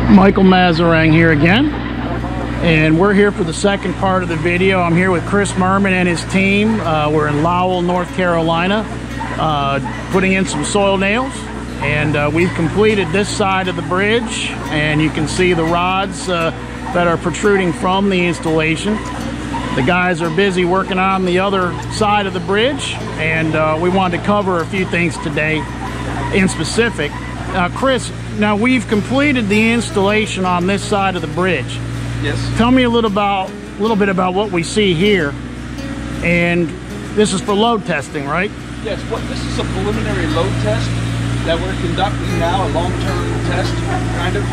Michael Mazarang here again, and we're here for the second part of the video. I'm here with Chris Merman and his team. We're in Lowell, North Carolina, putting in some soil nails, and we've completed this side of the bridge, and you can see the rods that are protruding from the installation. The guys are busy working on the other side of the bridge, and we wanted to cover a few things today in specific. Chris, now we've completed the installation on this side of the bridge. Yes. Tell me a little bit about what we see here. And this is for load testing, right? Yes. This is a preliminary load test that we're conducting now, a long-term test, kind of,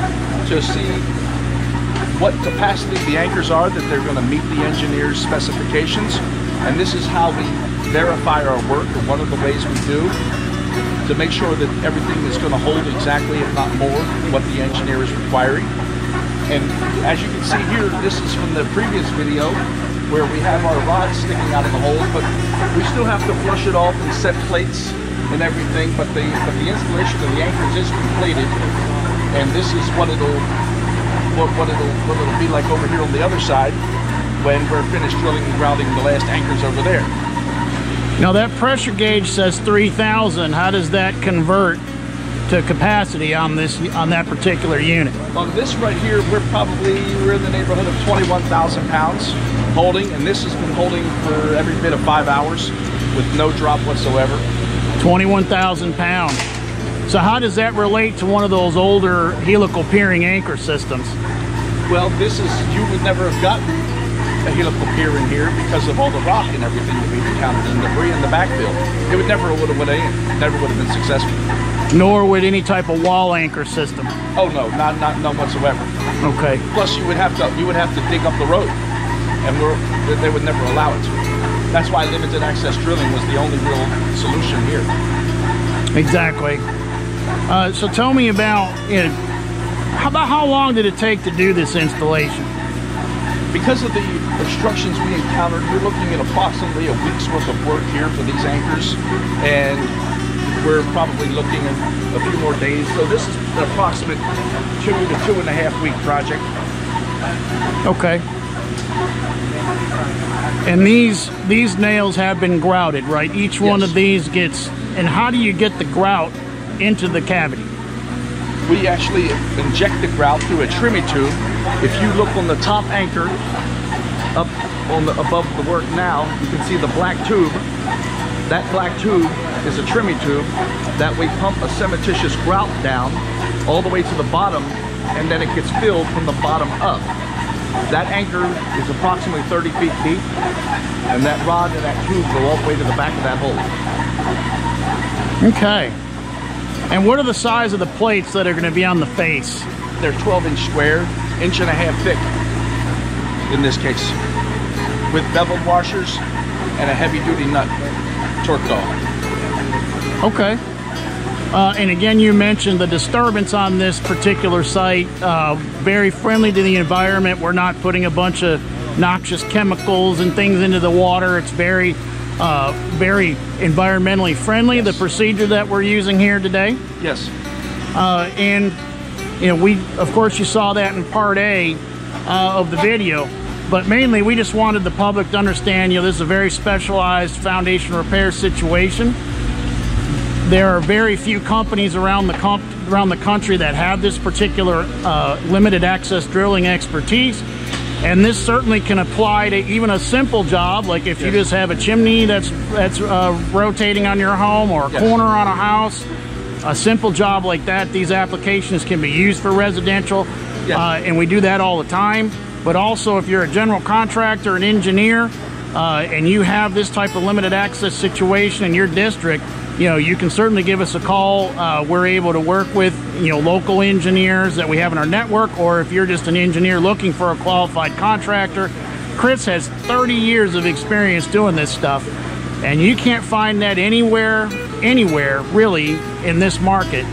to see what capacity the anchors are that they're going to meet the engineer's specifications. And this is how we verify our work, or one of the ways we do, to make sure that everything is going to hold exactly, if not more, what the engineer is requiring. And as you can see here, this is from the previous video where we have our rods sticking out of the hole, but we still have to flush it off and set plates and everything. But the installation of the anchors is completed, and this is what it'll be like over here on the other side when we're finished drilling and grouting the last anchors over there. Now that pressure gauge says 3,000. How does that convert to capacity on that particular unit? On this right here, we're in the neighborhood of 21,000 pounds holding, and this has been holding for every bit of 5 hours with no drop whatsoever. 21,000 pounds. So how does that relate to one of those older helical piering anchor systems? Well, you would never have gotten a helical pier in here because of all the rock and everything that we've encountered and debris in the backfill. It would never would have been successful. Nor would any type of wall anchor system. Oh no, none whatsoever. Okay. Plus, you would have to dig up the road, and they would never allow it to. That's why limited access drilling was the only real solution here. Exactly. So tell me about how long did it take to do this installation? Because of the obstructions we encountered, you're looking at approximately a week's worth of work here for these anchors, and we're probably looking at a few more days. So this is an approximate 2 to 2.5 week project. Okay. And these nails have been grouted, right? Each one of these gets. And how do you get the grout into the cavity? We actually inject the grout through a trimming tube. If you look on the top anchor, up on above the work now, you can see the black tube. That black tube is a trimming tube that we pump a cementitious grout down all the way to the bottom, and then it gets filled from the bottom up. That anchor is approximately 30 feet deep, and that rod and that tube go all the way to the back of that hole. Okay. And what are the size of the plates that are going to be on the face? They're 12-inch square, 1.5 inches thick in this case, with beveled washers and a heavy-duty nut torqued off. Okay. And again, you mentioned the disturbance on this particular site. Very friendly to the environment. We're not putting a bunch of noxious chemicals and things into the water. It's very environmentally friendly. Yes. The procedure that we're using here today. Yes. And of course you saw that in part A of the video, but mainly we just wanted the public to understand, this is a very specialized foundation repair situation. There are very few companies around the country that have this particular limited access drilling expertise. And this certainly can apply to even a simple job, like if you just have a chimney that's rotating on your home, or a corner on a house. A simple job like that, these applications can be used for residential, and we do that all the time. But also, if you're a general contractor, an engineer, and you have this type of limited access situation in your district, you can certainly give us a call. We're able to work with local engineers that we have in our network, or if you're just an engineer looking for a qualified contractor. Chris has 30 years of experience doing this stuff, and you can't find that anywhere really in this market.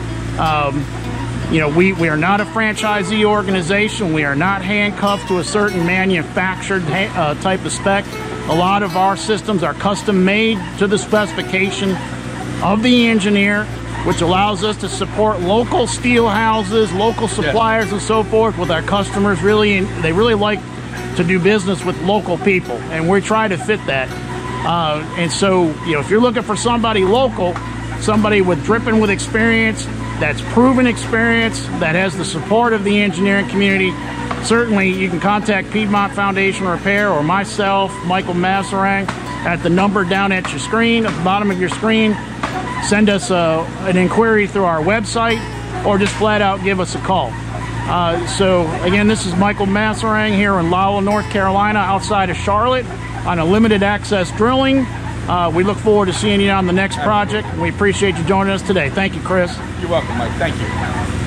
We are not a franchisee organization. We are not handcuffed to a certain manufactured type of spec. A lot of our systems are custom made to the specification of the engineer, which allows us to support local steel houses, local suppliers, and so forth with our customers. They really like to do business with local people, and we try to fit that. And so, if you're looking for somebody local, somebody with dripping with experience, that's proven experience, that has the support of the engineering community, certainly you can contact Piedmont Foundation Repair or myself, Michael Masserang, at the number down at your screen, at the bottom of your screen. Send us an inquiry through our website, or just flat out give us a call. So again, this is Michael Masserang here in Lowell, North Carolina, outside of Charlotte, on a limited access drilling. We look forward to seeing you on the next project. We appreciate you joining us today. Thank you, Chris. You're welcome, Mike. Thank you.